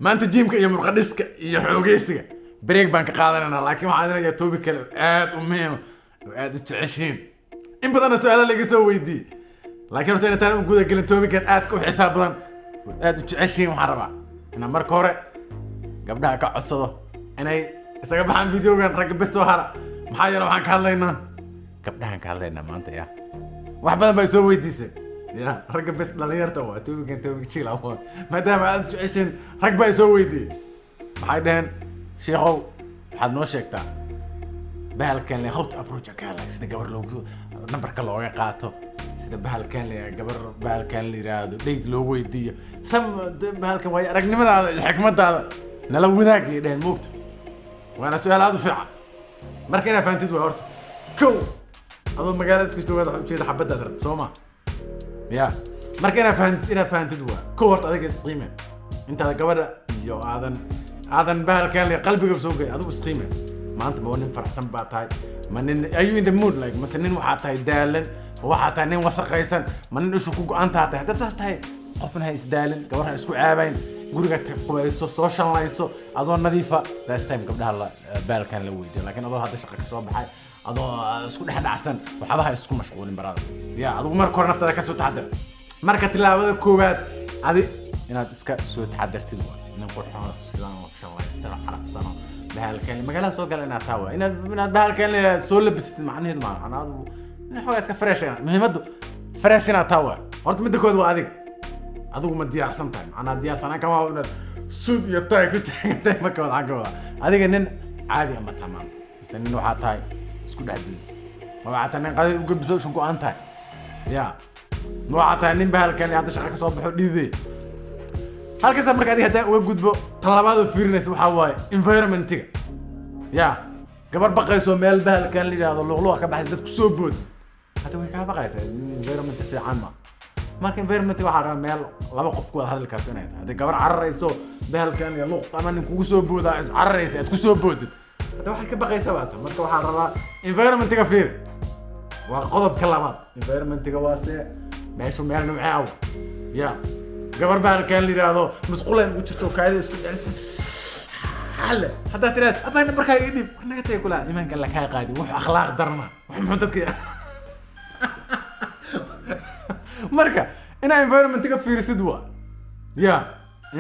ما أنت جيمك يا مرقدسك يا حوجيسك بريك بانك قادرنا لكن waxaan inaad topic kale aad u muhiim aad u jeceshiin in badan su'aalo laga soo weydiiyay laakiin horta inta aan gudaha galin topic kan aad ku xisaab badan aad u jeceshiin waxaan rabaa inaan marka hore gabdhaha ka codsado inay isaga baxaan videogan rag bas soo hara maxaa yeelay waxaan ka hadlaynaa gabdhahan ka hadlaynaa maanta yaa wax badan bay soo weydiisay yaa rag bas dhalinyarta waa topic chill ah maadaama aad u jeceshiin rag bay soo weydiiyay maxay dhaheen sheekhow waxaad noo sheegtaa bahalkan le howt approach ka like sida gabar loogu numberka looga qaato sida bahalkan le gabar bahalkan la yiraahdo dheyd loo weydiiyo bahalkan way aragnimadaada iyo xikmadaada nala wadaag iyo dheen moogta waana su'aal aad u fiican marka inaad fahamtid waa horta kow adoo magaalada iska joogaad waxa u jeeda xabadaad rabto sooma ya marka inaad fahamtid waa kow horta adiga isqiime intaada gabadha iyo aadan bahalkan le qalbiga soo gay adigu isqiime maanta ma nin faraxsan baa tahay ma nin are you in the mood like ma nin waxa tahay daalan waxa tahay nin wasaqaysan ma nin isku go'an tahay dad saas tahay qofna hay isdaalan gabar isku caabayn guriga taqwayso soo shanlayso adoo nadiifa that time gabdhaha la bahalkan la weydiin laakiin adoo hadda shaqo ka soo baxay adoo isku dhaxdhacsan waxabaha isku mashquulin barada ya adigu marka hore naftada ka soo taxadar marka tilaabada koowaad adi inaad iska soo taxadartid nin qurxoon sidaan shanlaysto xarafsano bahalkan magaalada soo galay taawa inaad bahalkan soo labisatid macnaheedu ma ana in xogaa iska fresh ah muhiimadu fresh ina taawa horta mid kood waa adigu ma diyaarsan tahay ana diyaarsan kama inaad suud iyo tay ku taagantay ma kawada xagooda adiga nin caadi ama tamaam mise nin waxa tahay isku dhaxdiis ma waxa tahay nin qadi uga bisoo ku aan tahay ya ma waxa tahay nin bahalkan hadda shaqo ka soo baxo dhiiday halkaas marka adiga hadda uga gudbo talabaad oo fiirinaysa waxa waaye environment-iga ya gabar baqayso meel bahalkan la yiraahdo luqluq ka baxay dad ku soo bood hada way ka baqaysaa environment fiican ma marka environment waxa rabaa meel laba qof ku wada hadli karto inay tahay hada gabar cararayso bahalkan iyo luq ama nin kugu soo booda is cararaysa aad ku soo boodid hada waxa ka baqaysaa waata marka waxa rabaa environment-iga fiir waa qodobka labaad environment-iga waa see meeshu meel nuucaaw ya gabar bahalkan la yiraahdo masquulan u jirto kaayada isku dhacaysan hal hadda tiraad abaan markaa idib naga tay kula iimaanka la ka qaadi wax akhlaaq darna wax muxuu dadka marka ina environment-iga fiirsid waa ya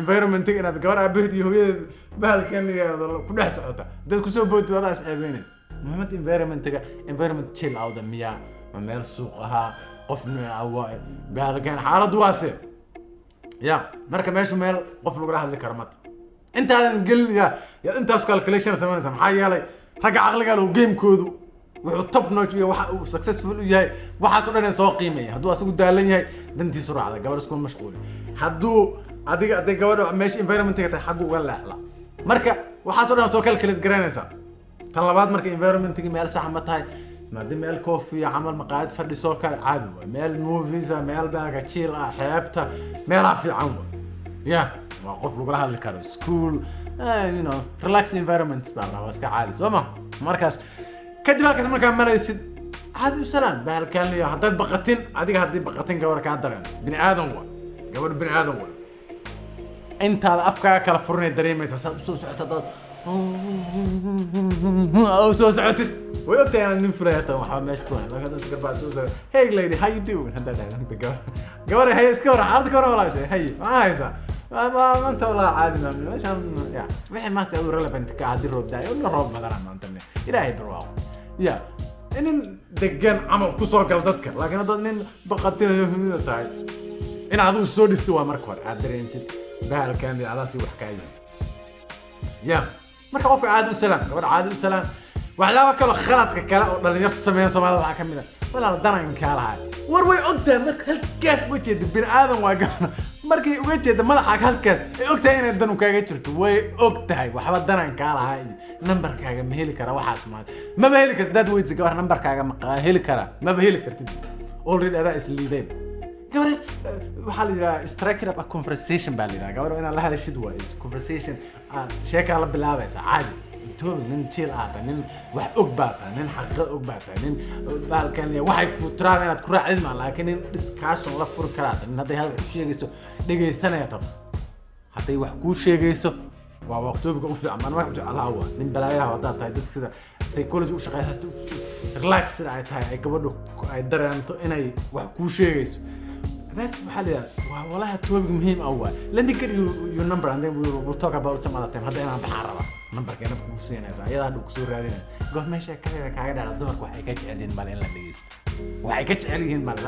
environment-iga inaad gabar aabahid iyo hooyadeed bahalkan la yiraahdo ku dhex socota dad ku soo boodid wada isceebeynaysa muhiimad environment-iga environment chill out miya ma meel suuq ahaa qof nooca bahalkan xaalad waase يا مركب ماشي مال قفل وراح ذيك رمت انت نقول يا انت اسكو كالكوليشن سمعنا سمح يالي رجع عقلي قالوا جيم كودو وتوب نوت وسكسسفول وياي waxa soo dhanay soo qiimeeyay haduu asagu daalan yahay dantii suraacda gabar isku mashquul haduu adiga gabar meesh environment-ka tahay xaq uga leexla marka waxa soo dhan soo calculate garanaysa tan labaad marka environment-ka meel sax ma tahay maadaama meel koofi camal maqaayad fadhiso kale caadi waa meel movies meel baaga chill ah xeebta meel fiican ya waa qof lagu hadli karo school you know relax environment baa waa iska caadi soo ma markaas kadib halkaas markaa malaysid caadi u salaam bahalkan liya haddaad baqatin adiga haddii baqatin gabar kaa dareen bini aadan waa gabar bini aadan waa intaada afkaaga kala furinay dareemaysaa saad usoo socoto أو سو سعتت ويبتدي أنا نفريته وحاب مشكور لكن هذا سكر بعد سو hey lady how you doing هذا ده قبل هي سكور عرض كورة ولا شيء هي ما هيسا ما أنت ولا عادي ما عشان يا ما تقول relevant كعادي الروب ده ولا روب مثلا ما أنت إلهي برواو يا إن دجان عمل كسر قلدتك لكن هذا إن بقتنا يهمنا تاعي إن عدو السود استوى مركور عادرين بهالكلام على سي وحكاية يا marka qofka caadi u salaam gabar caadi u salaam waxlaaba kale khaladka kale oo dhalinyartu sameeyaan Soomaalida waxa kamid ah walaal danaan kala hay war way ogtaa marka halkaas u jeedo bir aadan waa gaana markii uga jeedo madaxa halkaas ay ogtahay inay dan u kaaga jirto way ogtahay waxba danaan kala hay numberkaaga ma heli kara waxaas ma heli kartid dad weydsi gabar numberkaaga ma heli kara ma heli kartid already adaa is leading gabar waxa la yiraahdaa strike up a conversation baa la yiraahdaa gabar inaan la hadashid waa conversation sheeka la bilaabaysa caadi toon nin chill aata nin wax og baata nin xaqad og baata nin baalkan waxay ku tiraahdaa inaad ku raacid ma laakiin in discussion la fur karaata in haday hal sheegayso dhageysanaya tab hadday wax kuu sheegayso waa waqtiga u fiican man wax jeclaa waa nin balaayaha wada tahay dad sida psychology u shaqeeyay relax sida ay tahay ay gabadhu ay dareento inay wax kuu sheegayso that's waxa walaha topic muhiim ah waa let me get your number and then we'll talk about some other time hadda inaan baxaan raba numberkeena ku siinaysa ayada hadda ku soo raadinay goor meesha kaaga dhaca dumarku waxay ka jecel yihiin mal in la dhageysto waxay ka jecel yihiin mal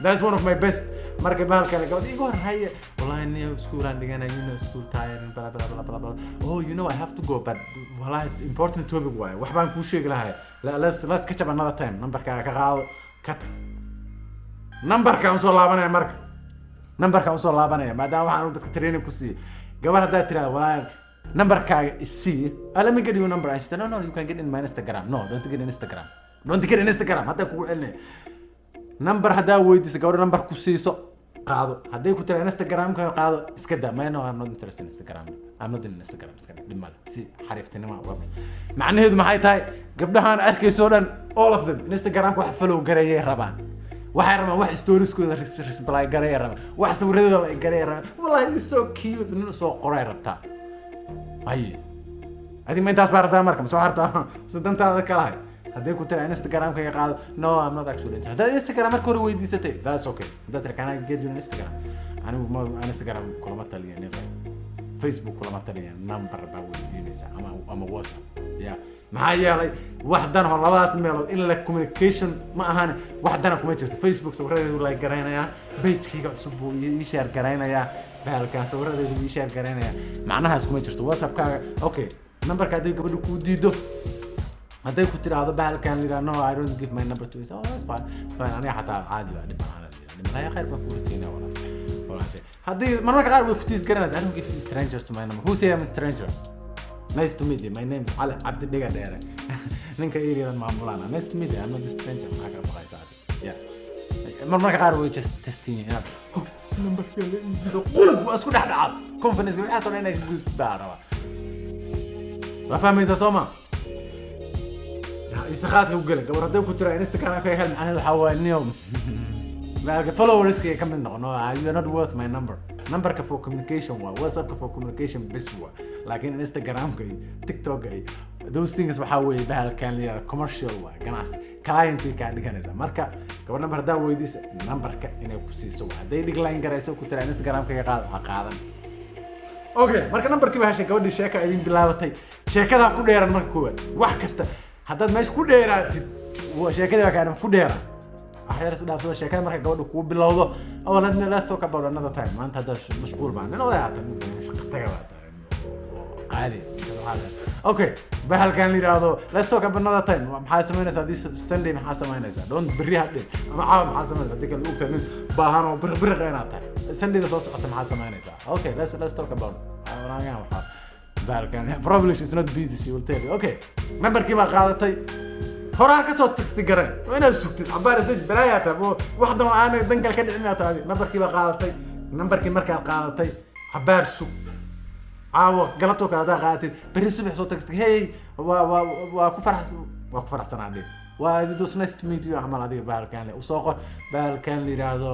that's one of my best marka bahalkan gabadh igu horay wallahi niyo school aan dhiganay school tired bla bla bla bla oh you know I have to go but wallahi important topic waay wax baan ku sheegi lahaa let's catch up another time numberkaaga ka qaado ka numberka aan soo laabanaya marka numberka aan soo laabanaya maadaama waxaan dadka training ku siiyay gabar hadaa tiraahdo wallahi numberkaaga isii let me get your number I said no you can get in my Instagram no don't get in Instagram hadda kugu celinay number hadaa weydiiso gabar number ku siiso qaado haday ku tira Instagram ka qaado iska daa no I'm not interested in Instagram I'm not in Instagram iska dhimal si xariiftinimo waa macnaheedu maxay tahay gabdhahan arkayso dhan all of them Instagram ku wax follow gareeyay rabaan waxay rabaan wax stories kooda reply gareeyay rabaan wax sawirada la gareeyay rabaan wallahi it's so cute nin soo qoray rabtaa ay adi ma intaas baartaa marka soo hartaa sidantaada kala hay haday ku tira Instagram ka qaado no I'm not actually haday Instagram marka hore weydiisatay that's okay haday tira kana get you Instagram anigu ma Instagram kulama taliyan Facebook kulama taliyan number ba weydiinaysa ama WhatsApp yeah maxaa yeelay waxdan hor labadaas meelood in la communication ma ahan waxdan kuma jirto Facebook sawiradeedu la gareynaya page-kiga cusub uu ii share gareynaya bahalkaas sawiradeedu ii share gareynaya macnahaas kuma jirto WhatsApp-kaaga okay number-ka haday gabadhu ku diido haday ku tiraahdo bahalkan lira no I don't give my number to you oh that's fine aniga xataa caadi waa dhib ma khayr ba ku riteena walaashay haday marmarka qaar way ku tiis garanaysaa I don't give strangers to my number who say I'm a stranger nice to meet you my name is Ali Abdi Diga Dere ninka iridan maamulana nice to meet you I'm not a stranger ma ka baqaysaa yeah marmarka qaar way just testing number kale idiga qulub waa isku dhaxdhacad confidence waxa soo inay guud baaraba ma fahmaysaa Soma isaqaadka u galay gabar haday ku tira Instagram ka hel macnaheedu waxa waa niyo like followers ka kamid noqono you are not worth my number ka for communication waa WhatsApp ka for communication best waa laakiin Instagram ka TikTok ka those things waxa way bahalkan liya commercial waa ganacsi client ka dhiganaysa marka gabar number hadaa weydiisa numberka inay ku siiso haday decline garayso ku tira Instagram ka qaadan okay marka numberkii baa heshay gabadhii sheeka idin bilaabatay sheekada ku dheeran marka koowaad wax kasta haddaad meesha ku dheeraatid sheekada ka ku dheeraa axyar isdhaafsada sheekada marka gabadhu ku bilowdo awalna let's talk about another time maanta hadda mashquul baan ina wadaata shaqo taga baata qaali okay bahalkan liraado let's talk about another time maxaa sameynaysaa this Sunday maxaa sameynaysaa don't berri hadde ama caawa maxaa sameynaysaa dadka lagu taanin baahan oo bir qeynaa tahay Sunday soo socota maxaa sameynaysaa okay let's talk about awanaga waxa bahalkan probably she's not busy she will tell you okay numberkii baa qaadatay horaa ka soo text garay ina sugtid abaar isla balaayata waxda aan dankal ka dhicin taadi numberkii baa qaadatay numberkii markaa qaadatay abaar sug caawa galabto kala qaadatay bari subax soo text hey waa ku faraxsanaadii waa it was nice to meet you amal adiga bahalkan u soo qor bahalkan liraado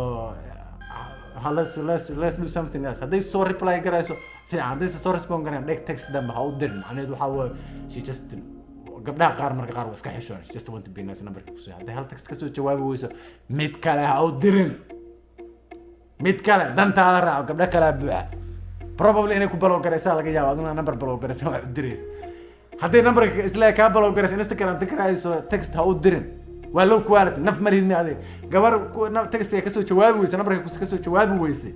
let's do something else haday soo reply garayso fiican haday soo respond garan text damba ha u dirin macnaheedu waxa waa she just gabdhaha qaar marka qaar waa iska xishoon just want to be nice number ku soo haday hal text ka soo jawaabi weyso mid kale ha u dirin mid kale dantaada raaco gabdha kale buuxa probably inay ku blow garaysaa laga yaabo aduna number blow garaysaa waa u diraysa haday numberka isla ka blow garaysaa Instagram tikrayso text ha u dirin waa low quality naf marihid mi adeeg gabar text ka soo jawaabi weyso numberka ka soo jawaabi weyso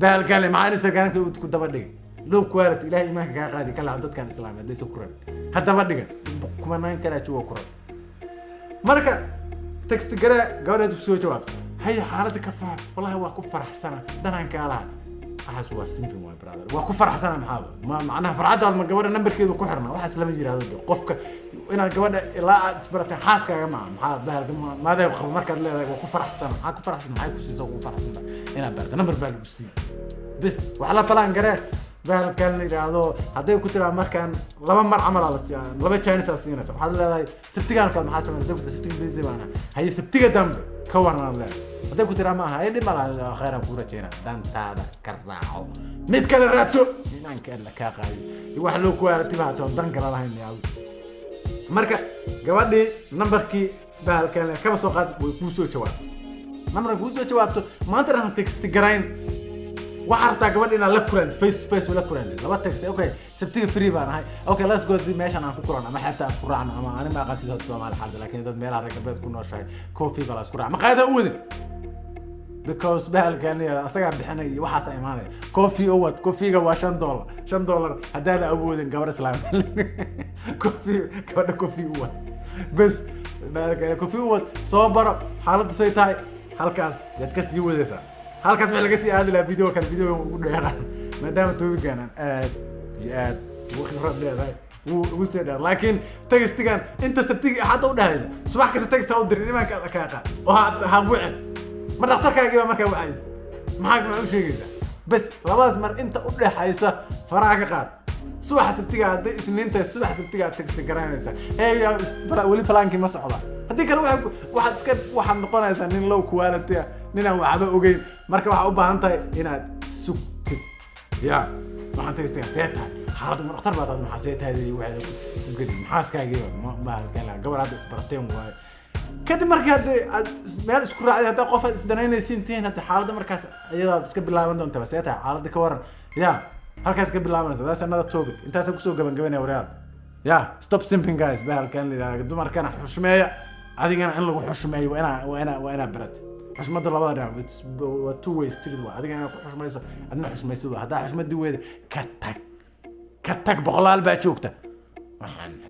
bahalkan ma Instagram ku daba dhig low quality ilaahay ma ka qaadi kala dadkan islaamiyad ay soo kuran hadaba dhigan kuma naan kala joogo kuran marka text gara gabadha soo jawaabto hay xaalada ka faar wallahi waa ku faraxsana danaan ka laha waxaas waa simple my brother waa ku faraxsana maxaa ma macnaha farxada ma gabadha numberkeedu ku xirna waxaas lama jiraado qofka inaad gabadha ilaa aad isbarata xaaskaaga maxaa bahalka maaday qabo markaad leedahay waa ku faraxsana maxaa ku faraxsan maxay ku siiso ku faraxsan inaad barta number baa lagu sii bas waxa la falan garee bahalkan liraado haday ku tira markaan laba mar amal la laba chance siinaysa waxaad leedahay sabtigaan kale maxaa sameeyay dadka sabtiga busy baana hay sabtiga dambe كورنا لا هذا كنت راه هاي اللي ما خير كورة جينا دان هذا كراعو ميت كلا راتو إنان كلا كاقاي يوحلو كوارتي بعتهم دان كلا لهين ياو مركا جوادي نمبركي بهالكلام كم سوقات ويكوسو جواب نمبر كوسو جوابته ما ترى هم تكست جراين وحرتا جوادي أنا لكورن فيس تو فيس ولا كورن لما تكست أوكي سبتي فري بان هاي أوكي لاس جو دي ماشي أنا كورن ما حبت أذكر عنه أنا ما قصدي هتصوم على حد لكن إذا ميل على ركبت كنا شيء كوفي بلا أذكر ما قاعد أقول because بهالكلام أصلا بحنا وحاس إيمانه كوفي أود كوفي جوا $100 هذا أقول جبر سلام كوفي كذا كوفي أود بس بهالكلام كوفي أود صبر حالة سيتاي هالكاس يتكسي وديسا هالكاس بهالكاسي هذا الفيديو كان فيديو ودينا ما دام توي كان جاد وخبرة ده وسيدر لكن تكست كان أنت سبتي حتى وده صباح كذا تكست أودرني ما كذا وهذا هبوعد ما دكتورك يجيبه ما كان عايز معك ما وش يجيزه بس لواز مر أنت قول حيسة فراك قاد سو حسبتي قاعد إن أنت سو حسبتي قاعد تكست كرانيسة هي ولي بلانكي ما صعدا هديك واحد سكب واحد نقطة إنسان لو كوالتي نينا وعبا وجين مركب واحد أبا أنت هنا سكت يا ما أنت تكست سيتها حالة من أكتر بعد ما حسيت هذه واحد يمكن محاسك يجيبه ما كان قبل هذا إسبرتين كده مركز مال اسكور على هذا قفة إسدنين سنتين هذا حالة مركز أيضا بس قبل لا بندون تبسيتها حالة كورن يا هالكاس قبل لا بندون that's another topic أنت سوق قبل يا ورياض يا stop simping guys بهالكلام اللي قدوم مركان حشمية هذه أنا أنلو حشمية وأنا برد حشمة الله بدر it's two ways تقدر هذه أنا حشمية أنا حشمية سودا هذا حشمة دويد كتك بغلال بأشوكته